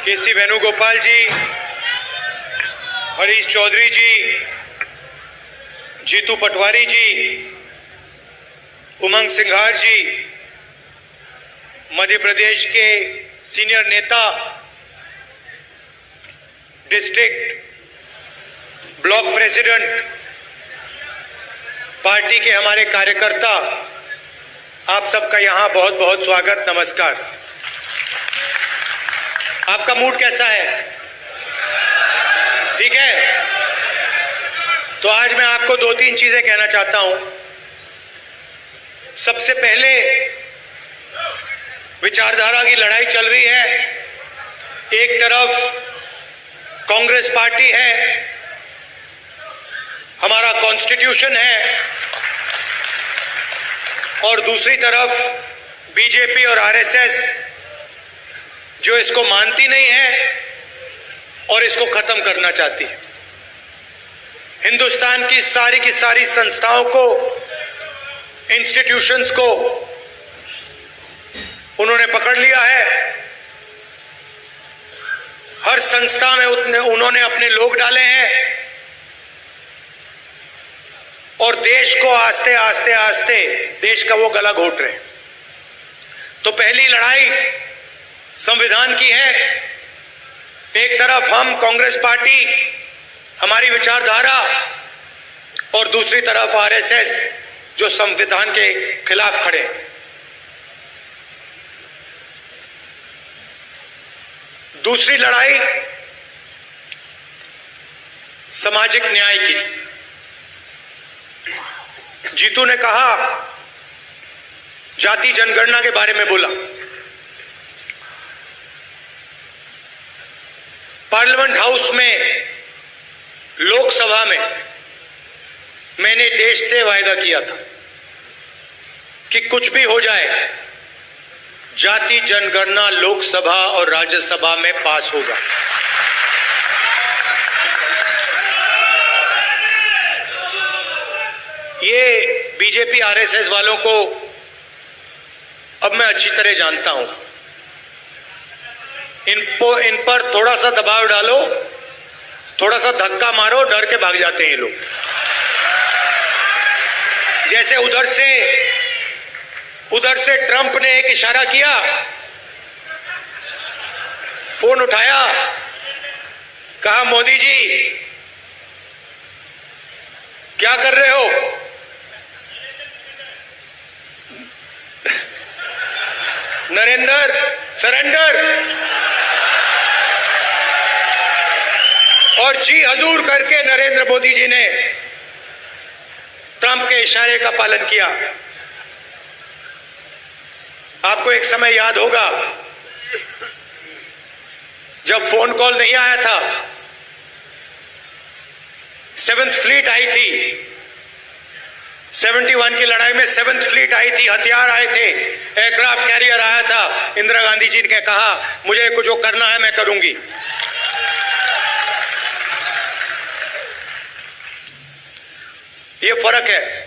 केसी वेणुगोपाल जी, हरीश चौधरी जी, जीतू पटवारी जी, उमंग सिंघार जी, मध्य प्रदेश के सीनियर नेता, district block president, party के हमारे कार्यकर्ता, आप सबका यहां बहुत बहुत स्वागत, नमस्कार। आपका मूड कैसा है? ठीक है? तो आज मैं आपको दो तीन चीजें कहना चाहता हूं। सबसे पहले, विचारधारा की लड़ाई चल रही है। एक तरफ कांग्रेस पार्टी है, हमारा कॉन्स्टिट्यूशन है, और दूसरी तरफ बीजेपी और आरएसएस जो इसको मानती नहीं है और इसको खत्म करना चाहती है। हिंदुस्तान की सारी संस्थाओं को, इंस्टीट्यूशंस को उन्होंने पकड़ लिया है। हर संस्था में उन्होंने अपने लोग डाले हैं और देश को आस्ते आस्ते देश का वो गला घोट रहे हैं। तो पहली लड़ाई संविधान की है। एक तरफ हम कांग्रेस पार्टी, हमारी विचारधारा, और दूसरी तरफ आरएसएस जो संविधान के खिलाफ खड़े। दूसरी लड़ाई सामाजिक न्याय की। जीतू ने कहा, जाति जनगणना के बारे में बोला। पार्लियामेंट हाउस में, लोकसभा में मैंने देश से वायदा किया था कि कुछ भी हो जाए, जाति जनगणना लोकसभा और राज्यसभा में पास होगा। ये बीजेपी आरएसएस वालों को अब मैं अच्छी तरह जानता हूं। इन पर थोड़ा सा दबाव डालो, थोड़ा सा धक्का मारो, डर के भाग जाते हैं ये लोग। जैसे उधर से ट्रंप ने एक इशारा किया, फोन उठाया, कहा मोदी जी क्या कर रहे हो? नरेंद्र सरेंडर, और जी हजूर करके नरेंद्र मोदी जी ने ट्रंप के इशारे का पालन किया। आपको एक समय याद होगा जब फोन कॉल नहीं आया था, 7th फ्लीट आई थी, 71 की लड़ाई में 7th फ्लीट आई थी, हथियार आए थे, एयरक्राफ्ट कैरियर आया था। इंदिरा गांधी जी ने कहा, मुझे कुछ जो करना है मैं करूंगी। ये फर्क है,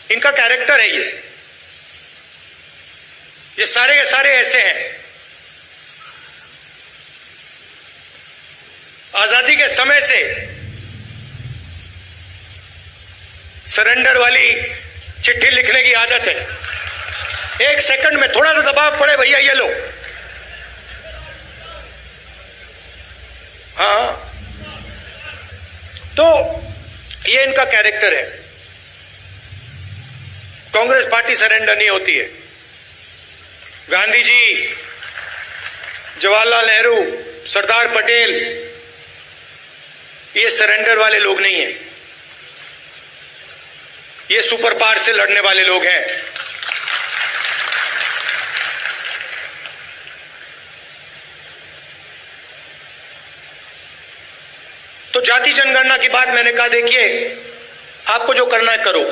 इनका कैरेक्टर है। ये सारे के सारे ऐसे हैं। आजादी के समय से सरेंडर वाली चिट्ठी लिखने की आदत है। 1 सेकंड में थोड़ा सा दबाव पड़े, भैया ये लो। हाँ, तो ये इनका कैरेक्टर है। कांग्रेस पार्टी सरेंडर नहीं होती है। गांधी जी, जवाहरलाल नेहरू, सरदार पटेल, ये सरेंडर वाले लोग नहीं हैं। ये सुपर पावर से लड़ने वाले लोग हैं। तो जाति जनगणना की बात मैंने कहा, देखिए आपको जो करना है करो।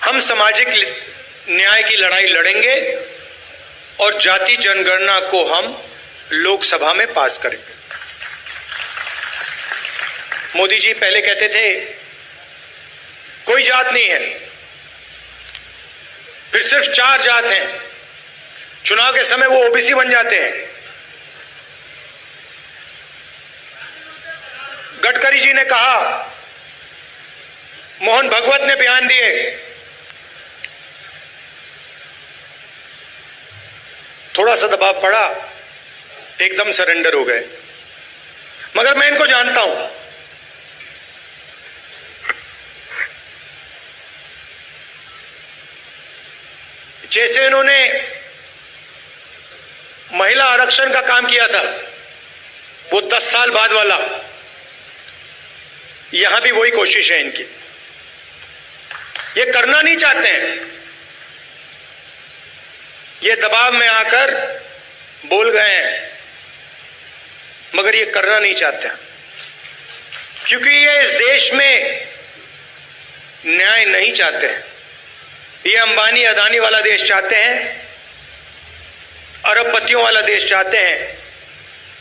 हम सामाजिक न्याय की लड़ाई लड़ेंगे और जाति जनगणना को हम लोकसभा में पास करेंगे। मोदी जी पहले कहते थे कोई जात नहीं है, फिर सिर्फ 4 जात हैं। चुनाव के समय वो ओबीसी बन जाते हैं। गडकरी जी ने कहा, मोहन भगवत ने बयान दिए, थोड़ा सा दबाव पड़ा, एकदम सरेंडर हो गए। मगर मैं इनको जानता हूं, जैसे इन्होंने महिला आरक्षण का काम किया था, वो 10 साल बाद वाला, यहां भी वही कोशिश है इनकी। ये करना नहीं चाहते हैं, ये दबाव में आकर बोल गए हैं, मगर ये करना नहीं चाहते, क्योंकि ये इस देश में न्याय नहीं चाहते हैं। ये अंबानी अदानी वाला देश चाहते हैं, अरबपतियों वाला देश चाहते हैं,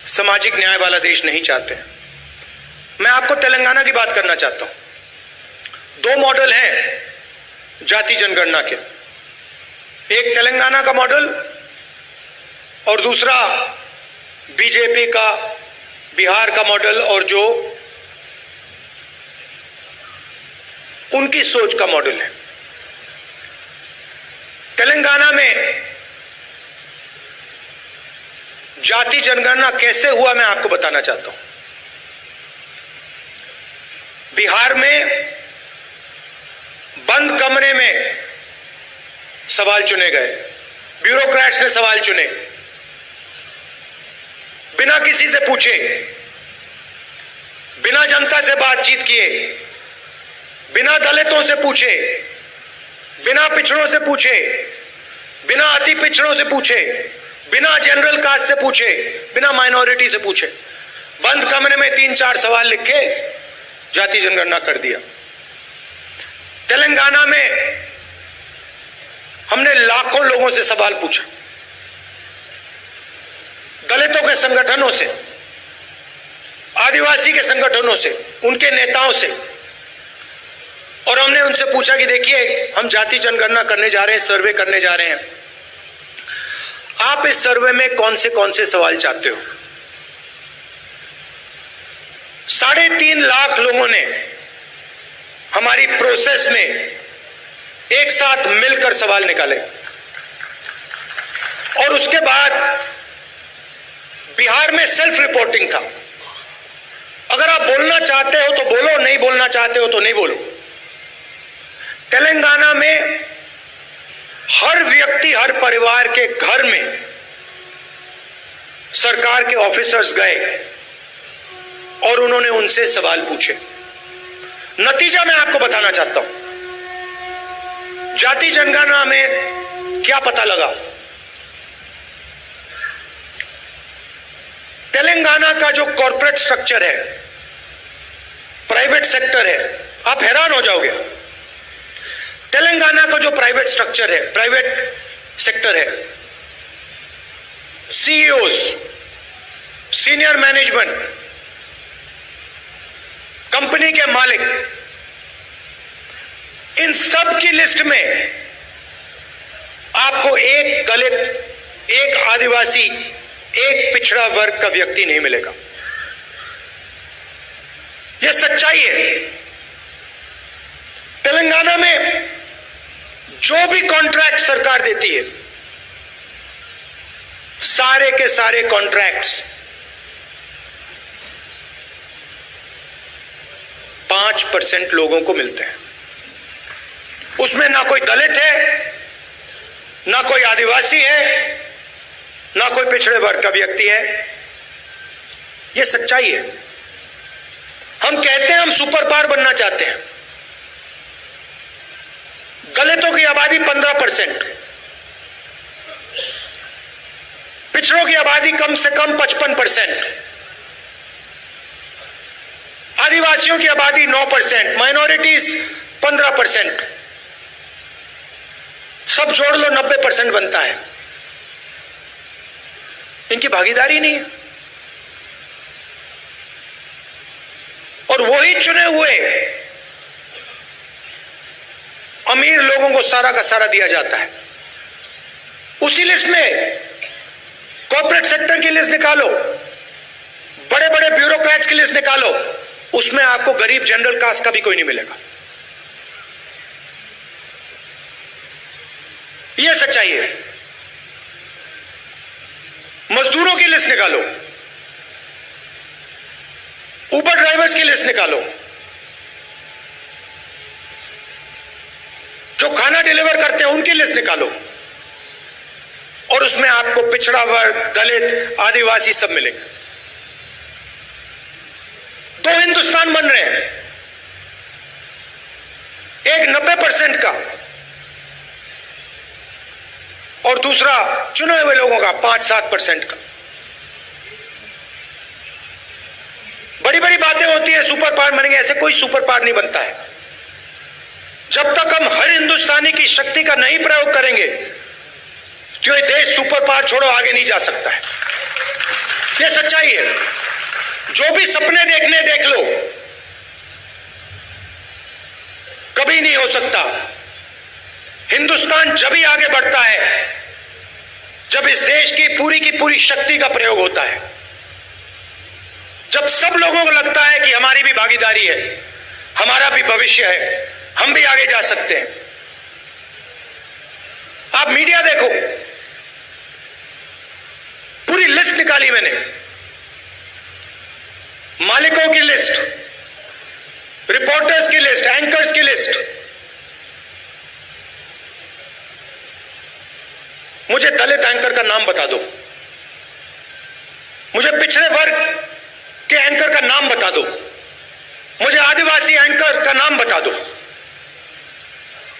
सामाजिक न्याय वाला देश नहीं चाहते हैं। मैं आपको तेलंगाना की बात करना चाहता हूं। 2 मॉडल हैं जाति जनगणना के, एक तेलंगाना का मॉडल और दूसरा बीजेपी का बिहार का मॉडल, और जो उनकी सोच का मॉडल है। तेलंगाना में जाति जनगणना कैसे हुआ मैं आपको बताना चाहता हूं। बिहार में बंद कमरे में सवाल चुने गए, ब्यूरोक्रेट्स ने सवाल चुने, बिना किसी से पूछे, बिना जनता से बातचीत किए, बिना दलितों से पूछे, बिना पिछड़ों से पूछे, बिना अति पिछड़ों से पूछे, बिना जनरल कास्ट से पूछे, बिना माइनॉरिटी से पूछे, बंद कमरे में 3-4 सवाल लिख के जाति जनगणना कर दिया। तेलंगाना में हमने लाखों लोगों से सवाल पूछा, दलितों के संगठनों से, आदिवासी के संगठनों से, उनके नेताओं से, और हमने उनसे पूछा कि देखिए, हम जाति जनगणना करने जा रहे हैं, सर्वे करने जा रहे हैं, आप इस सर्वे में कौन से सवाल चाहते हो। 3.5 लाख लोगों ने हमारी प्रोसेस में एक साथ मिलकर सवाल निकाले, और उसके बाद बिहार में सेल्फ रिपोर्टिंग था। अगर आप बोलना चाहते हो तो बोलो, नहीं बोलना चाहते हो तो नहीं बोलो। तेलंगाना में हर व्यक्ति, हर परिवार के घर में सरकार के ऑफिसर्स गए और उन्होंने उनसे सवाल पूछे। नतीजा मैं आपको बताना चाहता हूं। जाति जनगणना में क्या पता लगा? तेलंगाना का जो कॉर्पोरेट स्ट्रक्चर है, प्राइवेट सेक्टर है, आप हैरान हो जाओगे। तेलंगाना का जो प्राइवेट स्ट्रक्चर है, प्राइवेट सेक्टर है, सीईओस, सीनियर मैनेजमेंट, कंपनी के मालिक, इन सब की लिस्ट में आपको एक दलित, एक आदिवासी, एक पिछड़ा वर्ग का व्यक्ति नहीं मिलेगा। यह सच्चाई है। तेलंगाना में जो भी कॉन्ट्रैक्ट सरकार देती है, सारे के सारे कॉन्ट्रैक्ट्स 5% लोगों को मिलते हैं। उसमें ना कोई दलित है, ना कोई आदिवासी है, ना कोई पिछड़े वर्ग का व्यक्ति है। यह सच्चाई है। हम कहते हैं हम सुपर पावर बनना चाहते हैं। दलितों की आबादी 15%, पिछड़ों की आबादी कम से कम 55%, आदिवासियों की आबादी 9%, माइनॉरिटीज 15%, सब जोड़ लो 90% बनता है। इनकी भागीदारी नहीं है। और वही चुने हुए अमीर लोगों को सारा का सारा दिया जाता है। उसी लिस्ट में कॉर्पोरेट सेक्टर की लिस्ट निकालो, बड़े बड़े ब्यूरोक्रेट्स की लिस्ट निकालो, उसमें आपको गरीब जनरल कास्ट का भी कोई नहीं मिलेगा। यह सच्चाई है। मजदूरों की लिस्ट निकालो, उबर ड्राइवर्स की लिस्ट निकालो, जो खाना डिलीवर करते हैं उनकी लिस्ट निकालो, और उसमें आपको पिछड़ा वर्ग, दलित, आदिवासी सब मिलेंगे। दो हिंदुस्तान बन रहे हैं, एक 90% का और दूसरा चुने हुए लोगों का 5-7% का। बड़ी बड़ी बातें होती है सुपर पावर बनेंगे, ऐसे कोई सुपर पावर नहीं बनता है। जब तक हम हर हिंदुस्तानी की शक्ति का नहीं प्रयोग करेंगे तो ये देश सुपर पावर छोड़ो आगे नहीं जा सकता है। ये सच्चाई है। जो भी सपने देखने देख लो, कभी नहीं हो सकता। हिंदुस्तान जब ही आगे बढ़ता है जब इस देश की पूरी शक्ति का प्रयोग होता है, जब सब लोगों को लगता है कि हमारी भी भागीदारी है, हमारा भी भविष्य है, हम भी आगे जा सकते हैं। आप मीडिया देखो, पूरी लिस्ट निकाली मैंने, मालिकों की लिस्ट, रिपोर्टर्स की लिस्ट, एंकर्स की लिस्ट। मुझे दलित एंकर का नाम बता दो, मुझे पिछड़े वर्ग के एंकर का नाम बता दो, मुझे आदिवासी एंकर का नाम बता दो,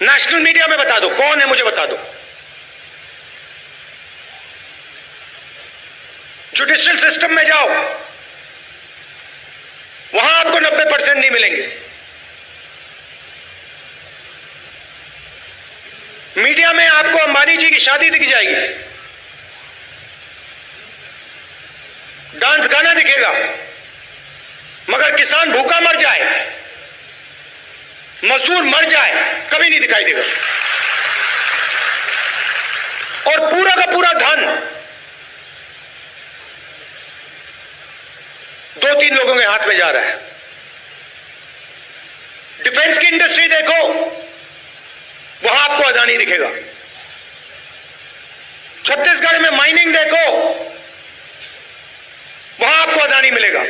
नेशनल मीडिया में बता दो कौन है, मुझे बता दो। जुडिशियल सिस्टम में जाओ, वहां आपको 90% नहीं मिलेंगे। मीडिया में आपको अंबानी जी की शादी दिख जाएगी, डांस गाना दिखेगा, मगर किसान भूखा मर जाए, मजदूर मर जाए, कभी नहीं दिखाई देगा। और पूरा का पूरा धन 2-3 लोगों के हाथ में जा रहा है। डिफेंस की इंडस्ट्री देखो, वहां आपको अदानी दिखेगा। छत्तीसगढ़ में माइनिंग देखो, वहां आपको अदानी मिलेगा।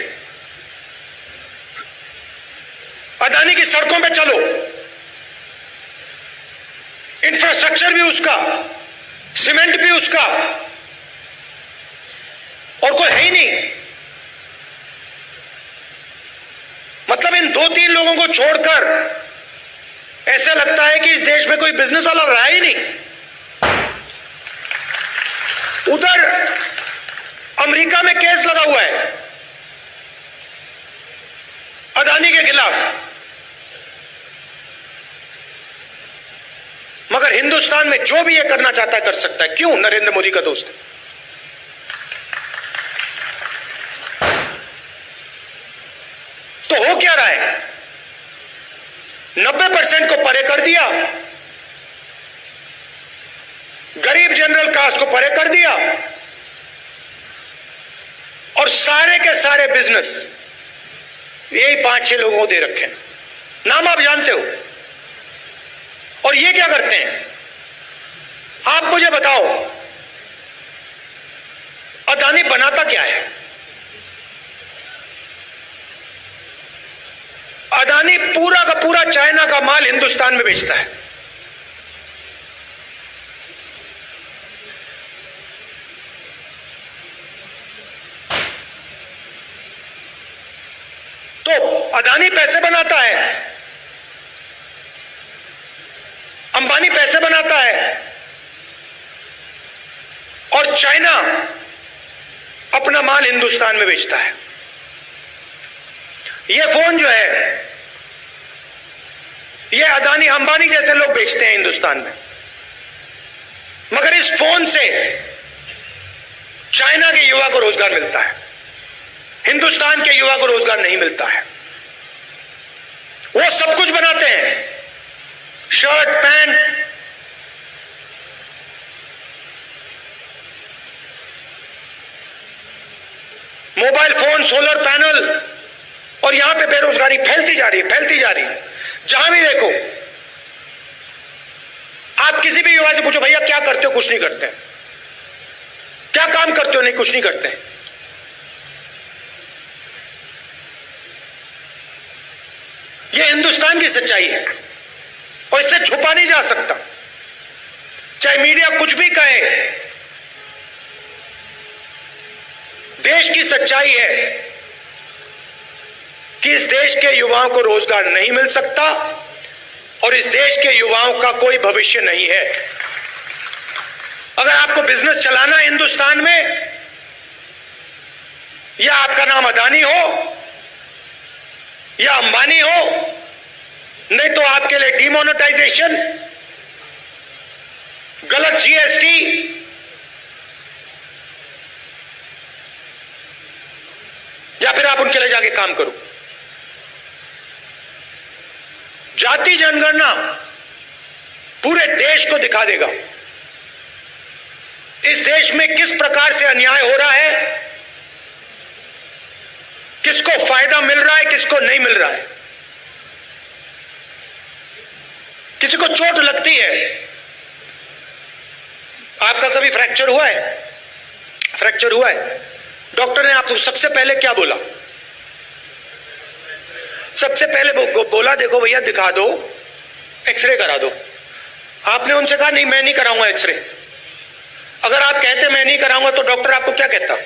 अदानी की सड़कों पे चलो, इंफ्रास्ट्रक्चर भी उसका, सीमेंट भी उसका, और कोई है ही नहीं। मतलब इन 2-3 लोगों को छोड़कर ऐसा लगता है कि इस देश में कोई बिजनेस वाला रहा ही नहीं। उधर अमेरिका में केस लगा हुआ है अदानी के खिलाफ, मगर हिंदुस्तान में जो भी ये करना चाहता है कर सकता है। क्यों? नरेंद्र मोदी का दोस्त है। तो हो क्या रहा है? 90% को परे कर दिया, गरीब जनरल कास्ट को परे कर दिया, और सारे के सारे बिजनेस यही 5-6 लोगों को दे रखे हैं। नाम आप जानते हो। और ये क्या करते हैं? आप मुझे बताओ, अदानी बनाता क्या है? अदानी पूरा का पूरा चाइना का माल हिंदुस्तान में बेचता है। तो अदानी पैसे बनाता है, अंबानी पैसे बनाता है, और चाइना अपना माल हिंदुस्तान में बेचता है। ये फोन जो है, ये अदानी अंबानी जैसे लोग बेचते हैं हिंदुस्तान में, मगर इस फोन से चाइना के युवा को रोजगार मिलता है, हिंदुस्तान के युवा को रोजगार नहीं मिलता है। वो सब कुछ बनाते हैं, shirt, pant, mobile phone, solar panel, और यहां पे बेरोजगारी फैलती जा रही है, फैलती जा रही है। जहां भी देखो, आप किसी भी युवा से पूछो, भैया क्या करते हो? कुछ नहीं करते। क्या काम करते हो? नहीं, कुछ नहीं करते। यह हिंदुस्तान की सच्चाई है और इससे छुपा नहीं जा सकता, चाहे मीडिया कुछ भी कहे। देश की सच्चाई है कि इस देश के युवाओं को रोजगार नहीं मिल सकता और इस देश के युवाओं का कोई भविष्य नहीं है। अगर आपको बिजनेस चलाना है हिंदुस्तान में, या आपका नाम अदानी हो या अंबानी हो, नहीं तो आपके लिए डिमोनेटाइजेशन, गलत जीएसटी, या फिर आप उनके लिए जाके काम करो। जाति जनगणना पूरे देश को दिखा देगा इस देश में किस प्रकार से अन्याय हो रहा है, किसको फायदा मिल रहा है, किसको नहीं मिल रहा है। किसी को चोट लगती है, आपका कभी फ्रैक्चर हुआ है? फ्रैक्चर हुआ है, डॉक्टर ने आपको सबसे पहले क्या बोला? सबसे पहले बोला देखो भैया दिखा दो, एक्सरे करा दो। आपने उनसे कहा नहीं मैं नहीं कराऊंगा एक्सरे। अगर आप कहते मैं नहीं कराऊंगा तो डॉक्टर आपको क्या कहता?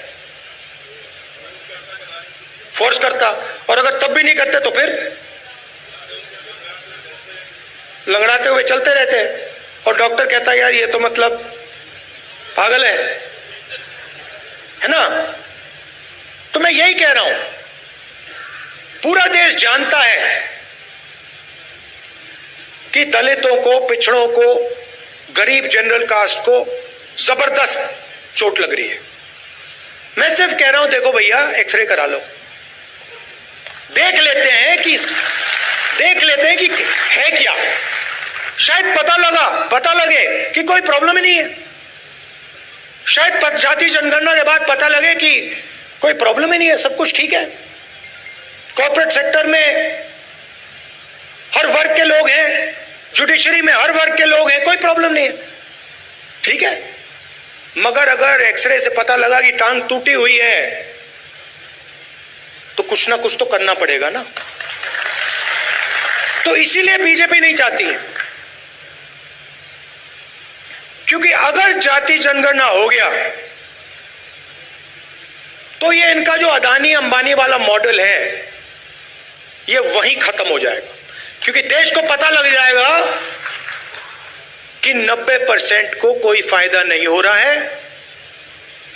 फोर्स करता। और अगर तब भी नहीं करते तो फिर लंगड़ाते हुए चलते रहते, और डॉक्टर कहता यार ये तो मतलब पागल है ना। तो मैं यही कह रहा हूं, पूरा देश जानता है कि दलितों को, पिछड़ों को, गरीब जनरल कास्ट को जबरदस्त चोट लग रही है। मैं सिर्फ कह रहा हूं देखो भैया एक्सरे करा लो, देख लेते हैं कि है क्या। शायद पता लगे कि कोई प्रॉब्लम ही नहीं है। शायद जाति जनगणना के बाद पता लगे कि कोई प्रॉब्लम ही नहीं है, सब कुछ ठीक है। कॉर्पोरेट सेक्टर में हर वर्ग के लोग हैं, जुडिशरी में हर वर्ग के लोग हैं, कोई प्रॉब्लम नहीं है, ठीक है। मगर अगर एक्सरे से पता लगा कि टांग टूटी हुई है तो कुछ ना कुछ तो करना पड़ेगा ना। तो इसीलिए बीजेपी नहीं चाहती है, क्योंकि अगर जाति जनगणना हो गया तो ये इनका जो अदानी अंबानी वाला मॉडल है ये वहीं खत्म हो जाएगा, क्योंकि देश को पता लग जाएगा कि 90% को कोई फायदा नहीं हो रहा है,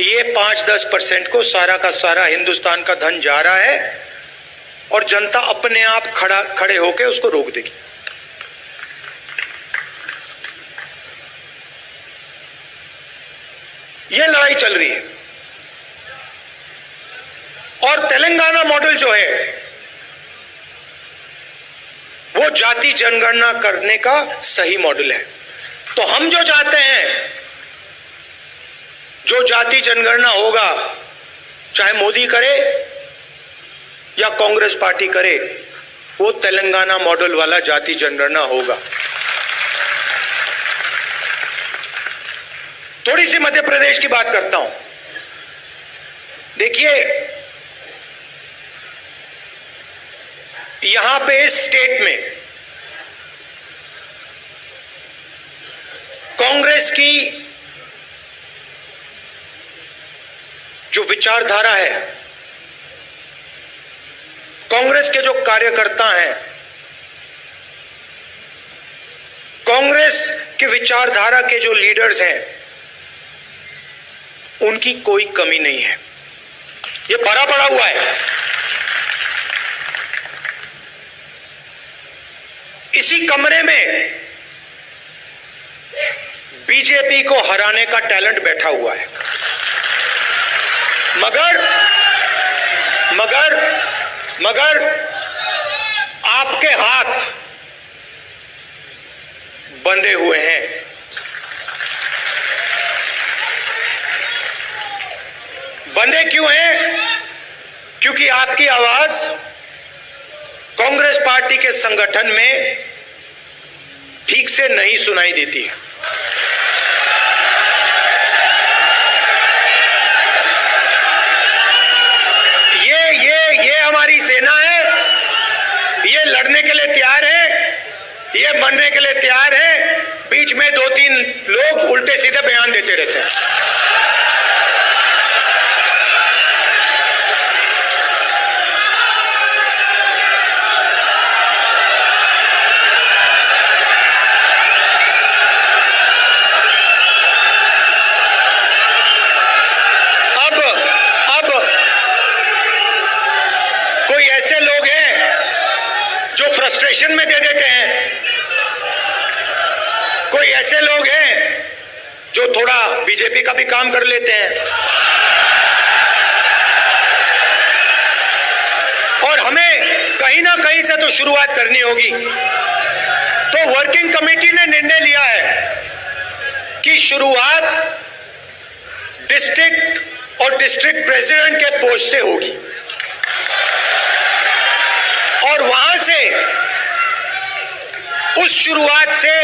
ये 5-10% को सारा का सारा हिंदुस्तान का धन जा रहा है, और जनता अपने आप खड़े होकर उसको रोक देगी। ये लड़ाई चल रही है। और तेलंगाना मॉडल जो है वो जाति जनगणना करने का सही मॉडल है। तो हम जो चाहते हैं, जो जाति जनगणना होगा, चाहे मोदी करे या कांग्रेस पार्टी करे, वो तेलंगाना मॉडल वाला जाति जनगणना होगा। थोड़ी सी मध्य प्रदेश की बात करता हूं। देखिए यहां पे इस स्टेट में कांग्रेस की जो विचारधारा है, कांग्रेस के जो कार्यकर्ता हैं, कांग्रेस के विचारधारा के जो लीडर्स हैं, उनकी कोई कमी नहीं है। ये भरा पड़ा हुआ है। इसी कमरे में बीजेपी को हराने का टैलेंट बैठा हुआ है, मगर आपके हाथ बंधे हुए हैं। बंधे क्यों हैं? क्योंकि आपकी आवाज कांग्रेस पार्टी के संगठन में ठीक से नहीं सुनाई देती है। ये हमारी सेना है, ये लड़ने के लिए तैयार है, ये मरने के लिए तैयार है। बीच में 2-3 लोग उल्टे सीधे बयान देते रहते हैं। अब कोई ऐसे लोग हैं जो फ्रस्ट्रेशन में दे देते हैं, कोई ऐसे लोग हैं जो थोड़ा बीजेपी का भी काम कर लेते हैं, और हमें कहीं ना कहीं से तो शुरुआत करनी होगी। तो वर्किंग कमेटी ने निर्णय लिया है कि शुरुआत डिस्ट्रिक्ट और डिस्ट्रिक्ट प्रेसिडेंट के पोस्ट से होगी, और वहां से उस शुरुआत से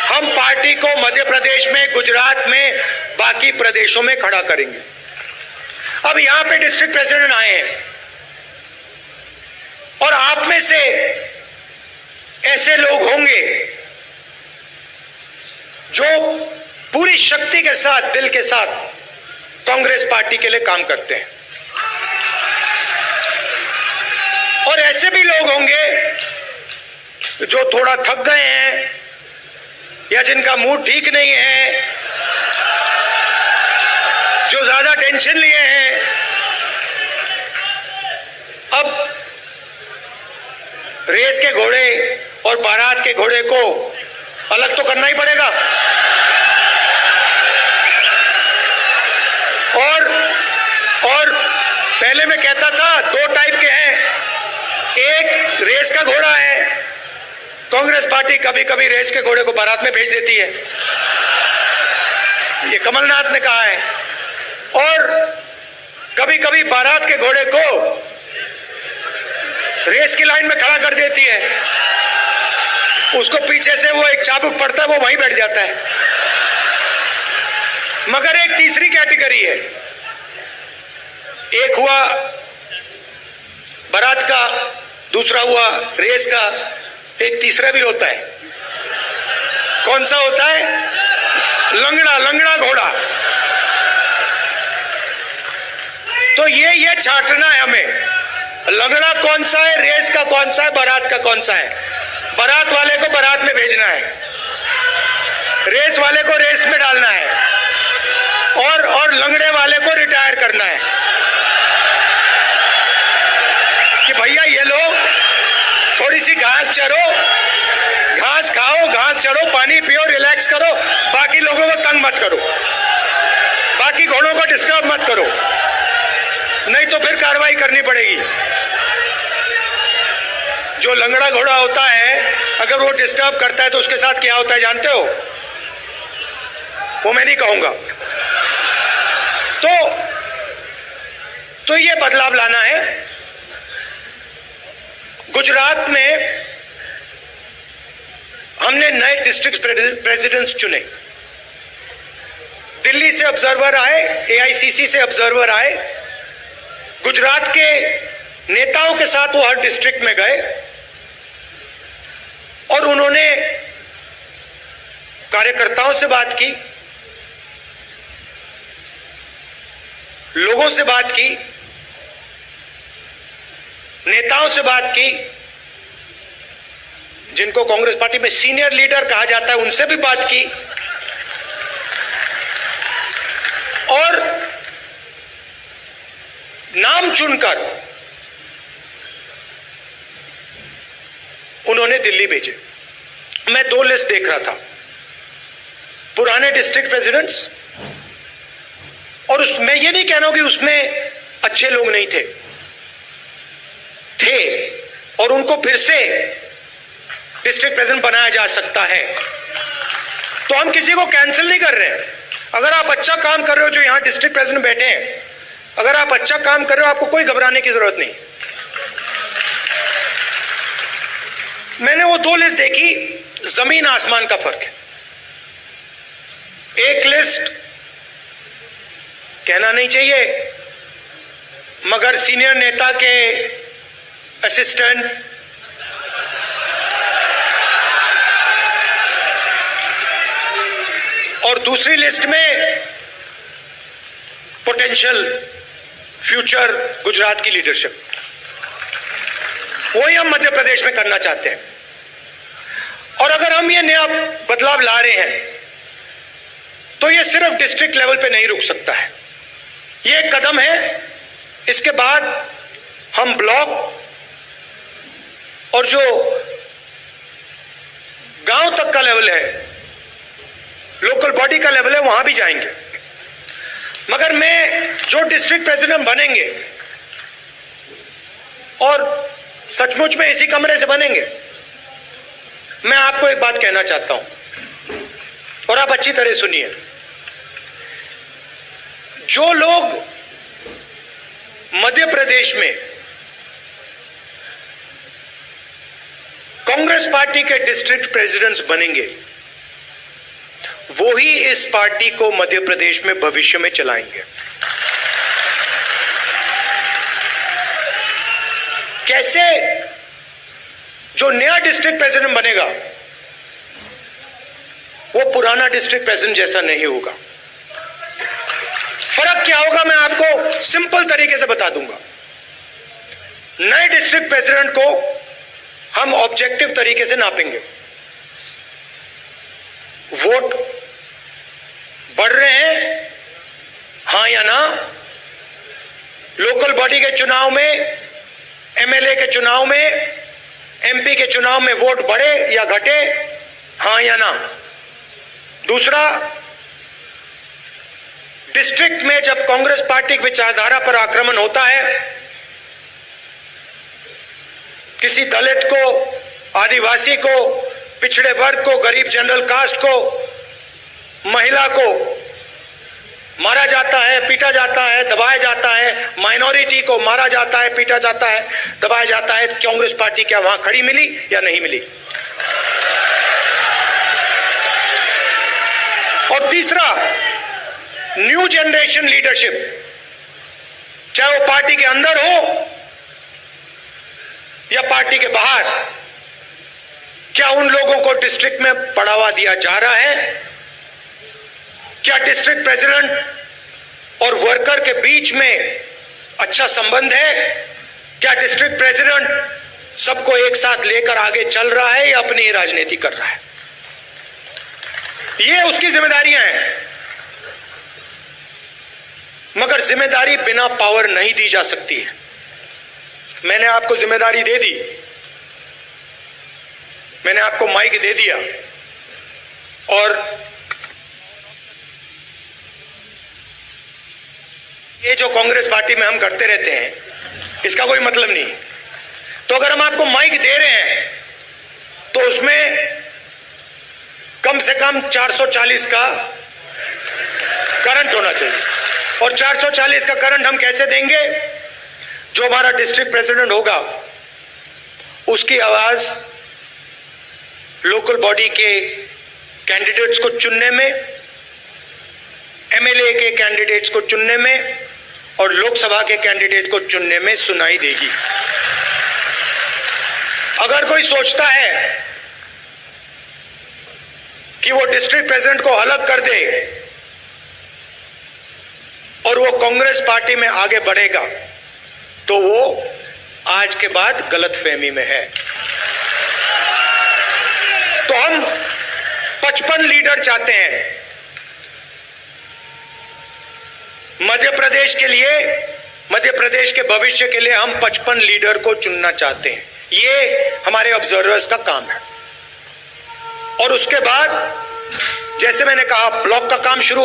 हम पार्टी को मध्य प्रदेश में, गुजरात में, बाकी प्रदेशों में खड़ा करेंगे। अब यहां पे डिस्ट्रिक्ट प्रेसिडेंट आए हैं, और आप में से ऐसे लोग होंगे जो पूरी शक्ति के साथ, दिल के साथ कांग्रेस पार्टी के लिए काम करते हैं, और ऐसे भी लोग होंगे जो थोड़ा थक गए हैं या जिनका मूड ठीक नहीं है, जो ज्यादा टेंशन लिए हैं। अब रेस के घोड़े और बारात के घोड़े को अलग तो करना ही पड़ेगा, और पहले मैं कहता था 2 टाइप के हैं। एक रेस का घोड़ा है, कांग्रेस पार्टी कभी कभी रेस के घोड़े को बारात में भेज देती है, ये कमलनाथ ने कहा है, और कभी कभी बारात के घोड़े को रेस की लाइन में खड़ा कर देती है, उसको पीछे से वो एक चाबुक पड़ता है, वो वहीं बैठ जाता है। मगर एक तीसरी कैटेगरी है, एक हुआ बारात का, दूसरा हुआ रेस का, एक तीसरा भी होता है। कौन सा होता है? लंगड़ा घोड़ा। तो ये छांटना है हमें, लंगड़ा कौन सा है, रेस का कौन सा है, बारात का कौन सा है। बारात वाले को बारात में भेजना है, रेस वाले को रेस में डालना है, और लंगड़े वाले को रिटायर करना है कि भैया ये लो, थोड़ी सी घास चरो, घास खाओ, घास चढ़ो, पानी पियो, रिलैक्स करो, बाकी लोगों को तंग मत करो, बाकी घोड़ों को डिस्टर्ब मत करो, नहीं तो फिर कार्रवाई करनी पड़ेगी। जो लंगड़ा घोड़ा होता है, अगर वो डिस्टर्ब करता है तो उसके साथ क्या होता है जानते हो? वो मैं नहीं कहूंगा। तो ये बदलाव लाना है। गुजरात में हमने नए डिस्ट्रिक्ट प्रेसिडेंट्स चुने, दिल्ली से ऑब्जर्वर आए, एआईसीसी से ऑब्जर्वर आए, गुजरात के नेताओं के साथ वो हर डिस्ट्रिक्ट में गए और उन्होंने कार्यकर्ताओं से बात की, लोगों से बात की, नेताओं से बात की, जिनको कांग्रेस पार्टी में सीनियर लीडर कहा जाता है उनसे भी बात की, और नाम चुनकर उन्होंने दिल्ली भेजे। मैं 2 लिस्ट देख रहा था, पुराने डिस्ट्रिक्ट प्रेसिडेंट्स, और मैं ये नहीं कह रहा हूं कि उसमें अच्छे लोग नहीं थे, और उनको फिर से डिस्ट्रिक्ट प्रेसिडेंट बनाया जा सकता है। तो हम किसी को कैंसिल नहीं कर रहे हैं। अगर आप अच्छा काम कर रहे हो, जो यहां डिस्ट्रिक्ट प्रेसिडेंट बैठे हैं, अगर आप अच्छा काम कर रहे हो, आपको कोई घबराने की जरूरत नहीं। मैंने वो 2 लिस्ट देखी, जमीन आसमान का फर्क है। एक लिस्ट कहना नहीं चाहिए, मगर सीनियर नेता के असिस्टेंट, और दूसरी लिस्ट में पोटेंशियल फ्यूचर गुजरात की लीडरशिप। वही हम मध्य प्रदेश में करना चाहते हैं। और अगर हम ये नया बदलाव ला रहे हैं तो ये सिर्फ डिस्ट्रिक्ट लेवल पे नहीं रुक सकता है। ये एक कदम है। इसके बाद हम ब्लॉक और जो गांव तक का लेवल है, लोकल बॉडी का लेवल है, वहां भी जाएंगे। मगर मैं जो डिस्ट्रिक्ट प्रेसिडेंट बनेंगे, और सचमुच में इसी कमरे से बनेंगे, मैं आपको एक बात कहना चाहता हूं और आप अच्छी तरह सुनिए। जो लोग मध्य प्रदेश में कांग्रेस पार्टी के डिस्ट्रिक्ट प्रेसिडेंट्स बनेंगे, वो ही इस पार्टी को मध्य प्रदेश में भविष्य में चलाएंगे। कैसे? जो नया डिस्ट्रिक्ट प्रेसिडेंट बनेगा वो पुराना डिस्ट्रिक्ट प्रेसिडेंट जैसा नहीं होगा। फर्क क्या होगा मैं आपको सिंपल तरीके से बता दूंगा। नए डिस्ट्रिक्ट प्रेसिडेंट को हम ऑब्जेक्टिव तरीके से नापेंगे। वोट बढ़ रहे हैं, हां या ना? लोकल बॉडी के चुनाव में, एमएलए के चुनाव में, एमपी के चुनाव में वोट बढ़े या घटे, हां या ना? दूसरा, डिस्ट्रिक्ट में जब कांग्रेस पार्टी की विचारधारा पर आक्रमण होता है, किसी दलित को, आदिवासी को, पिछड़े वर्ग को, गरीब जनरल कास्ट को, महिला को मारा जाता है, पीटा जाता है, दबाया जाता है, माइनॉरिटी को मारा जाता है, पीटा जाता है, दबाया जाता है, कांग्रेस पार्टी क्या वहां खड़ी मिली या नहीं मिली? और तीसरा, न्यू जनरेशन लीडरशिप, चाहे वो पार्टी के अंदर हो या पार्टी के बाहर, क्या उन लोगों को डिस्ट्रिक्ट में बढ़ावा दिया जा रहा है? क्या डिस्ट्रिक्ट प्रेसिडेंट और वर्कर के बीच में अच्छा संबंध है? क्या डिस्ट्रिक्ट प्रेसिडेंट सबको एक साथ लेकर आगे चल रहा है या अपनी राजनीति कर रहा है? ये उसकी जिम्मेदारियां हैं। मगर जिम्मेदारी बिना पावर नहीं दी जा सकती है। मैंने आपको जिम्मेदारी दे दी, मैंने आपको माइक दे दिया, और ये जो कांग्रेस पार्टी में हम करते रहते हैं इसका कोई मतलब नहीं। तो अगर हम आपको माइक दे रहे हैं तो उसमें कम से कम 440 का करंट होना चाहिए। और 440 का करंट हम कैसे देंगे? जो हमारा डिस्ट्रिक्ट प्रेसिडेंट होगा उसकी आवाज लोकल बॉडी के कैंडिडेट्स को चुनने में, एमएलए के कैंडिडेट्स को चुनने में और लोकसभा के कैंडिडेट को चुनने में सुनाई देगी। अगर कोई सोचता है कि वो डिस्ट्रिक्ट प्रेसिडेंट को अलग कर दे और वो कांग्रेस पार्टी में आगे बढ़ेगा, तो वो आज के बाद गलतफहमी में है। तो हम 55 लीडर चाहते हैं मध्य प्रदेश के लिए, मध्य प्रदेश के भविष्य के लिए हम 55 लीडर को चुनना चाहते हैं। ये हमारे ऑब्जर्वर्स का काम है। और उसके बाद जैसे मैंने कहा, ब्लॉक का काम शुरू